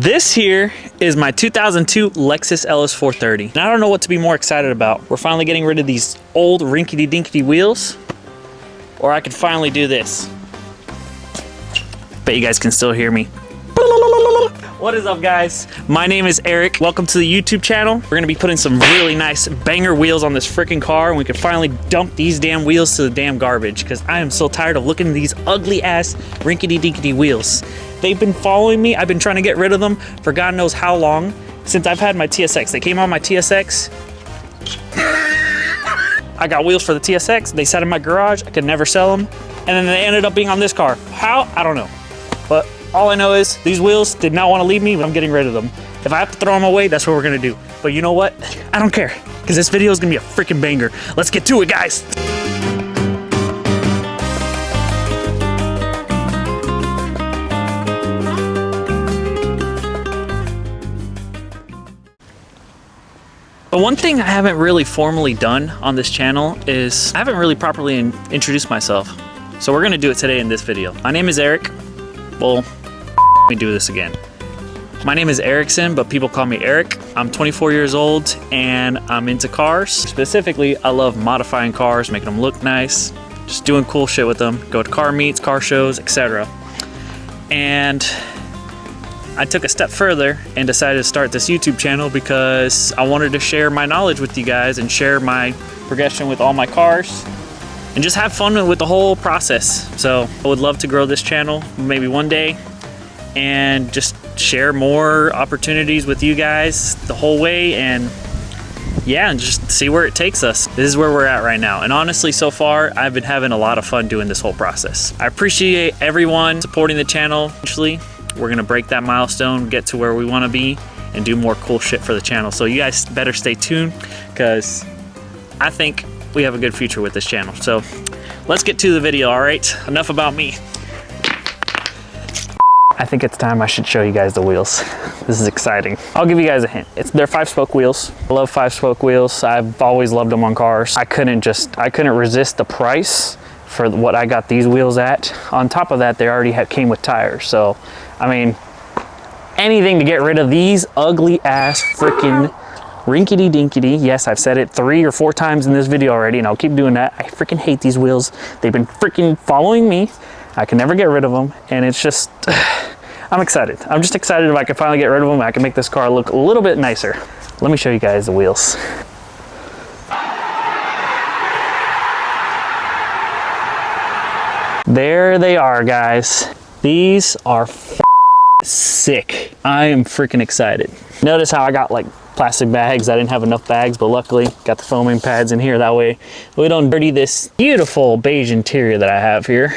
This here is my 2002 Lexus LS430. And I don't know what to be more excited about. We're finally getting rid of these old rinkety-dinkety wheels, or I could finally do this. Bet you guys can still hear me. What is up, guys? My name is Eric. Welcome to the YouTube channel. We're gonna be putting some really nice banger wheels on this freaking car, and we can finally dump these damn wheels to the damn garbage, because I am so tired of looking at these ugly ass rinkety-dinkety wheels. They've been following me. I've been trying to get rid of them for God knows how long, since I've had my TSX. They came on my TSX. I got wheels for the TSX. They sat in my garage. I could never sell them. And then they ended up being on this car. How? I don't know. But all I know is these wheels did not want to leave me, but I'm getting rid of them. If I have to throw them away, that's what we're gonna do. But you know what? I don't care, because this video is gonna be a freaking banger. Let's get to it, guys. But one thing I haven't really formally done on this channel is I haven't really properly introduced myself. So we're gonna do it today in this video. My name is Eric. Well, let me do this again. My name is Erickson, but people call me Eric. I'm 24 years old and I'm into cars. Specifically, I love modifying cars, making them look nice, just doing cool shit with them. Go to car meets, car shows, etc. And I took a step further and decided to start this YouTube channel because I wanted to share my knowledge with you guys and share my progression with all my cars and just have fun with the whole process. So I would love to grow this channel maybe one day and just share more opportunities with you guys the whole way, and yeah, and just see where it takes us. This is where we're at right now. And honestly, so far, I've been having a lot of fun doing this whole process. I appreciate everyone supporting the channel. Eventually, we're gonna break that milestone, get to where we wanna be, and do more cool shit for the channel. So you guys better stay tuned, because I think we have a good future with this channel. So let's get to the video, all right? Enough about me. I think it's time I should show you guys the wheels. This is exciting. I'll give you guys a hint. They're 5-spoke wheels. I love 5-spoke wheels. I've always loved them on cars. I couldn't resist the price for what I got these wheels at. On top of that, they already came with tires. So, I mean, anything to get rid of these ugly ass freaking rinkety dinkety. Yes, I've said it 3 or 4 times in this video already, and I'll keep doing that. I freaking hate these wheels. They've been freaking following me. I can never get rid of them, and it's just, I'm excited. I'm just excited if I can finally get rid of them. I can make this car look a little bit nicer. Let me show you guys the wheels. There they are, guys. These are sick. I am freaking excited. Notice how I got like plastic bags. I didn't have enough bags, but luckily got the foaming pads in here. That way we don't dirty this beautiful beige interior that I have here.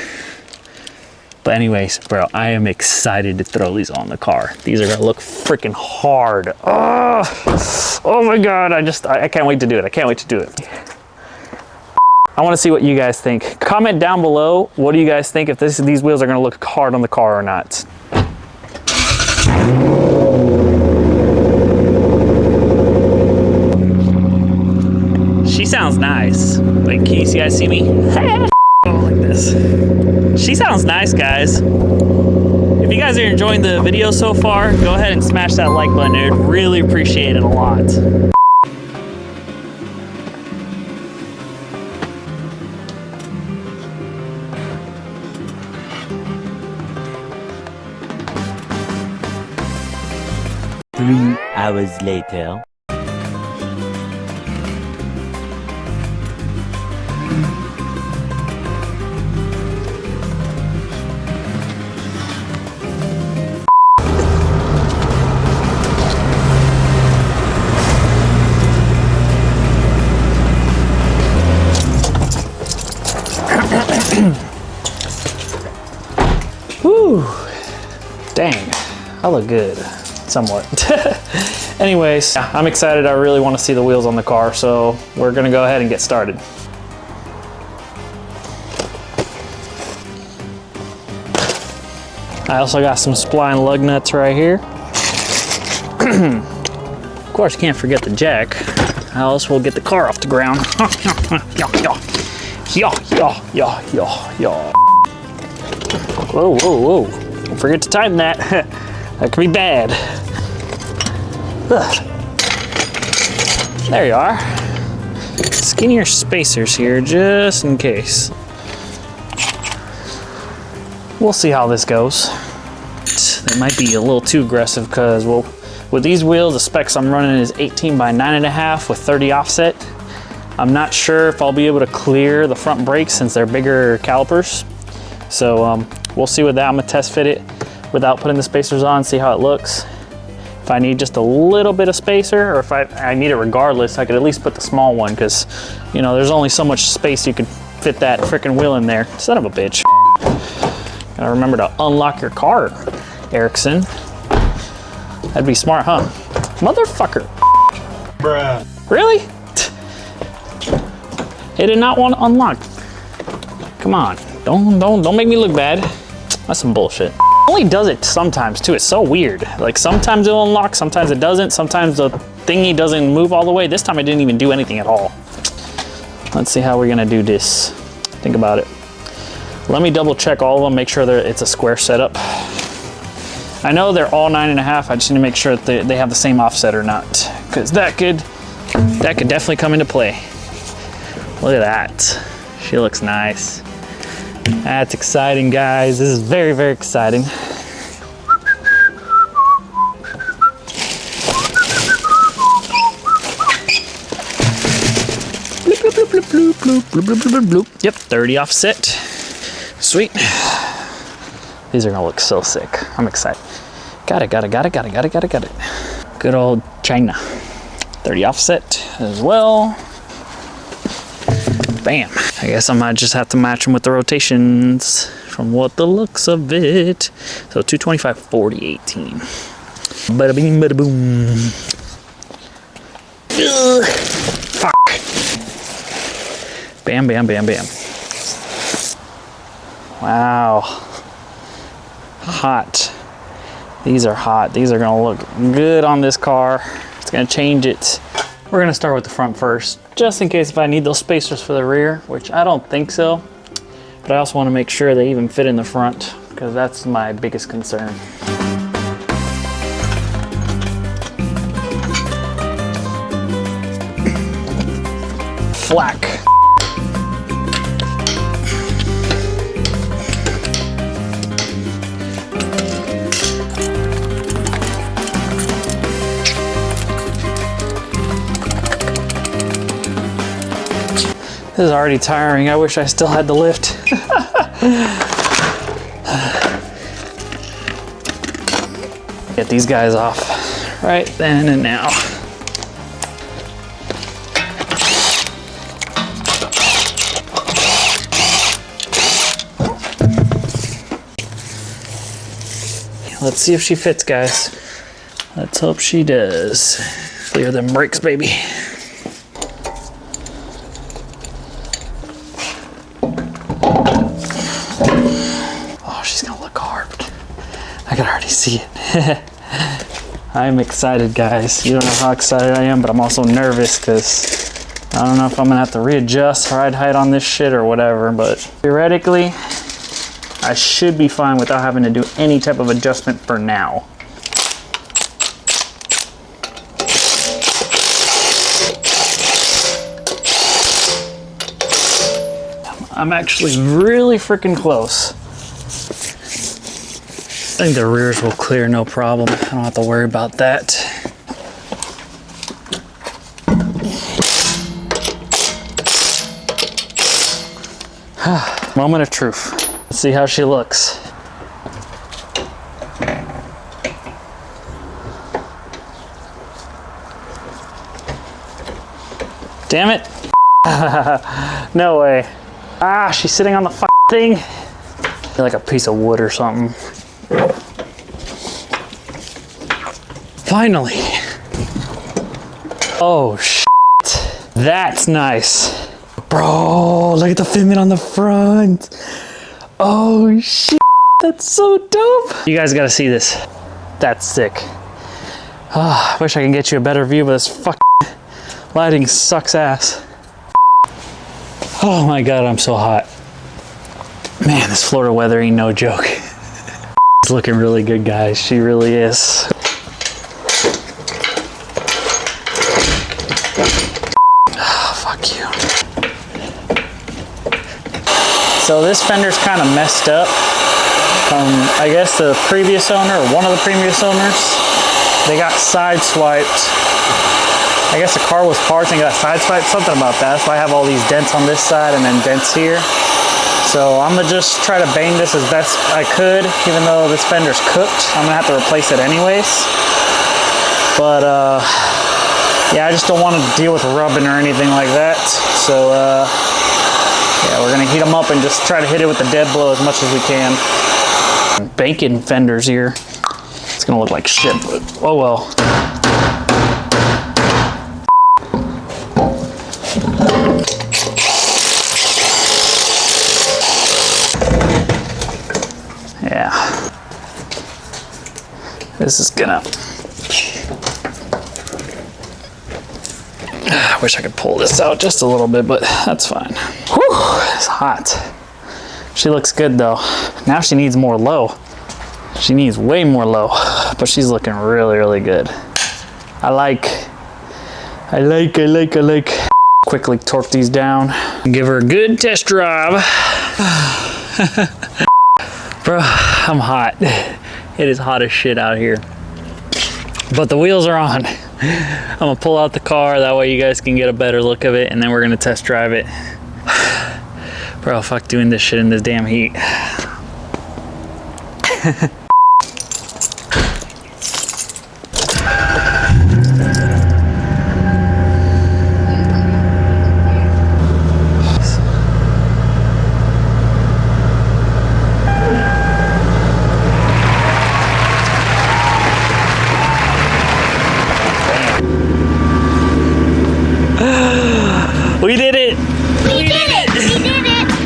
But anyways, bro, I am excited to throw these on the car. These are gonna look freaking hard. Oh my God, I can't wait to do it. I can't wait to do it. I wanna see what you guys think. Comment down below, what do you guys think, if these wheels are gonna look hard on the car or not? She sounds nice. Wait, can you guys see me? Oh, like this. She sounds nice, guys. If you guys are enjoying the video so far, go ahead and smash that like button. I'd really appreciate it a lot. Three hours later. Whew. Dang, I look good, somewhat. Anyways, I'm excited. I really want to see the wheels on the car, so we're gonna go ahead and get started. I also got some spline lug nuts right here. Of course, can't forget the jack. How else we'll get the car off the ground. Whoa, whoa, whoa. Don't forget to tighten that. That could be bad. Ugh. There you are. Skinnier spacers here, just in case. We'll see how this goes. It might be a little too aggressive because, well, with these wheels, the specs I'm running is 18 by 9.5 with 30 offset. I'm not sure if I'll be able to clear the front brakes since they're bigger calipers. So we'll see with that. I'm gonna test fit it without putting the spacers on, see how it looks. If I need just a little bit of spacer, or if I need it regardless, I could at least put the small one because, you know, there's only so much space you could fit that freaking wheel in there. Son of a bitch. Gotta remember to unlock your car, Erickson. That'd be smart, huh? Motherfucker. Bruh. Really? It did not want to unlock. Come on, don't make me look bad. That's some bullshit. Only does it sometimes too. It's so weird. Like sometimes it'll unlock, sometimes it doesn't. Sometimes the thingy doesn't move all the way. This time I didn't even do anything at all. Let's see how we're gonna do this. Think about it. Let me double check all of them, make sure that it's a square setup. I know they're all 9.5. I just need to make sure that they have the same offset or not, because that could definitely come into play. Look at that. She looks nice. That's exciting, guys. This is very, very exciting. Bloop, bloop, bloop, bloop, bloop, bloop, bloop, bloop, bloop. Yep, 30 offset. Sweet. These are gonna look so sick. I'm excited. Got it. Good old China. 30 offset as well. Bam. I guess I might just have to match them with the rotations from what the looks of it. So 225, 40, 18. Bada bing, bada boom. Ugh. Fuck. Bam, bam, bam, bam. Wow. Hot. These are hot. These are gonna look good on this car. It's gonna change it. We're gonna start with the front first, just in case if I need those spacers for the rear, which I don't think so. But I also wanna make sure they even fit in the front, because that's my biggest concern. Flack. This is already tiring. I wish I still had the lift. Get these guys off right then and now. Let's see if she fits, guys. Let's hope she does. Clear them brakes, baby. I can already see it. I'm excited, guys. You don't know how excited I am, but I'm also nervous because I don't know if I'm gonna have to readjust ride height on this shit or whatever, but theoretically, I should be fine without having to do any type of adjustment for now. I'm actually really freaking close. I think the rears will clear no problem. I don't have to worry about that. Moment of truth. Let's see how she looks. Damn it. No way. Ah, she's sitting on the thing. Like a piece of wood or something. Finally. Oh shit. That's nice. Bro, look at the fitment on the front. Oh shit. That's so dope. You guys gotta see this. That's sick. I wish I could get you a better view, but this lighting sucks ass. Oh my god, I'm so hot. Man, this Florida weather ain't no joke. It's looking really good, guys. She really is. Oh, fuck you. So this fender's kind of messed up. I guess the previous owner, or one of the previous owners, they got sideswiped. I guess the car was parked and got sideswiped, something about that. That's why I have all these dents on this side and then dents here. So I'm gonna just try to bang this as best I could, even though this fender's cooked. I'm gonna have to replace it anyways. But yeah, I just don't want to deal with rubbing or anything like that. So yeah, we're gonna heat them up and just try to hit it with the dead blow as much as we can. Banking fenders here. It's gonna look like shit, but oh well. Yeah. This is gonna... I wish I could pull this out just a little bit, but that's fine. Whew, it's hot. She looks good though. Now she needs more low. She needs way more low, but she's looking really, really good. I like. Quickly torque these down. Give her a good test drive. Bro, I'm hot. It is hot as shit out here. But the wheels are on. I'm gonna pull out the car, that way you guys can get a better look of it, and then we're gonna test drive it. Bro, fuck doing this shit in this damn heat. We did it!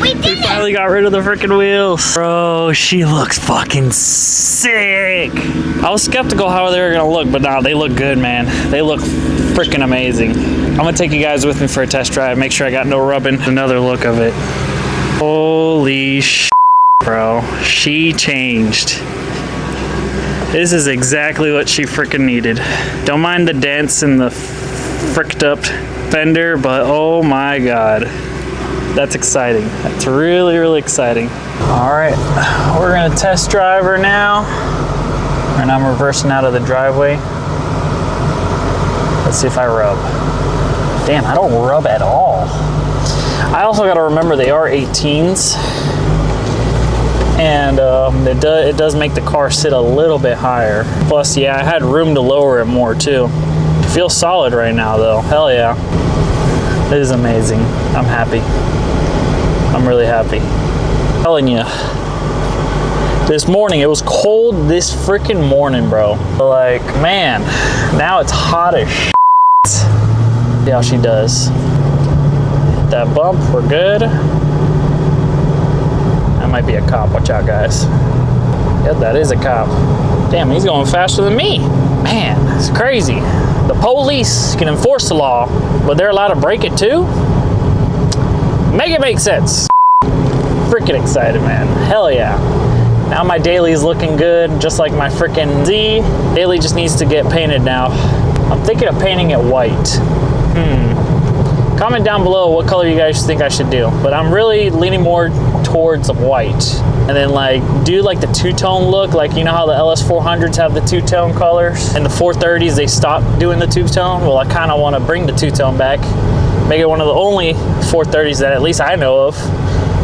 We finally got rid of the freaking wheels. Bro, she looks fucking sick. I was skeptical how they were gonna look, but nah, they look good, man. They look freaking amazing. I'm gonna take you guys with me for a test drive, make sure I got no rubbing. Another look of it. Holy shit, bro. She changed. This is exactly what she freaking needed. Don't mind the dents and the fricked up fender, but oh my god. That's exciting. That's really, really exciting. All right, we're gonna test drive her now. And I'm reversing out of the driveway. Let's see if I rub. Damn, I don't rub at all. I also gotta remember they are 18s. And it does make the car sit a little bit higher. Plus, yeah, I had room to lower it more too. Feels solid right now though, hell yeah. It is amazing, I'm happy. I'm really happy. I'm telling you, this morning, it was cold this freaking morning, bro. Like, man, now it's hot as shit. See how she does. That bump, we're good. That might be a cop, watch out guys. Yep, that is a cop. Damn, he's going faster than me. Man, it's crazy. The police can enforce the law, but they're allowed to break it too? Make it make sense. Freaking excited, man. Hell yeah. Now my daily is looking good, just like my freaking Z. Daily just needs to get painted now. I'm thinking of painting it white. Comment down below what color you guys think I should do, but I'm really leaning more towards white. And then like do like the two-tone look, like you know how the LS400s have the two-tone colors, and the 430s they stopped doing the two-tone. Well, I kind of want to bring the two-tone back, make it one of the only 430s that at least I know of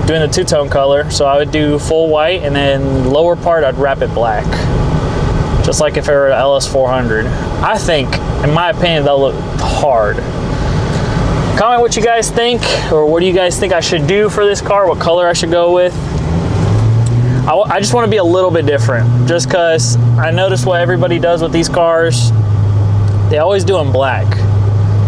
doing the two-tone color. So I would do full white, and then lower part I'd wrap it black, just like if it were an LS400. I think, in my opinion, that'll look hard. Comment what you guys think, or what do you guys think I should do for this car, what color I should go with. I just want to be a little bit different, just because I noticed what everybody does with these cars. They always do them black.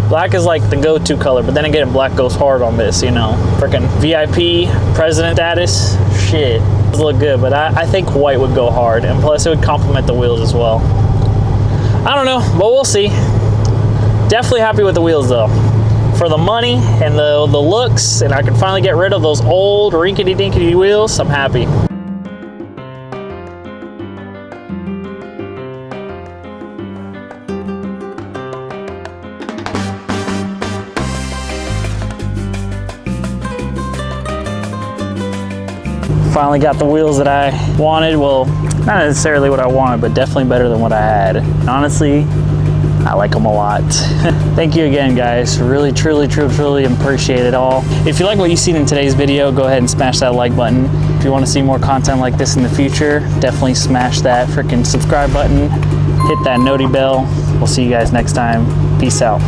Black is like the go-to color, but then again, black goes hard on this, you know. Freaking VIP, president status, shit. It does look good, but I think white would go hard, and plus it would complement the wheels as well. I don't know, but we'll see. Definitely happy with the wheels though. For the money and the looks, and I can finally get rid of those old rinkety-dinkety wheels, I'm happy. finally got the wheels that I wanted. Well, not necessarily what I wanted, but definitely better than what I had. And honestly, I like them a lot. Thank you again, guys. Really, truly appreciate it all. If you like what you've seen in today's video, go ahead and smash that like button. If you want to see more content like this in the future, definitely smash that freaking subscribe button. Hit that noti bell. We'll see you guys next time. Peace out.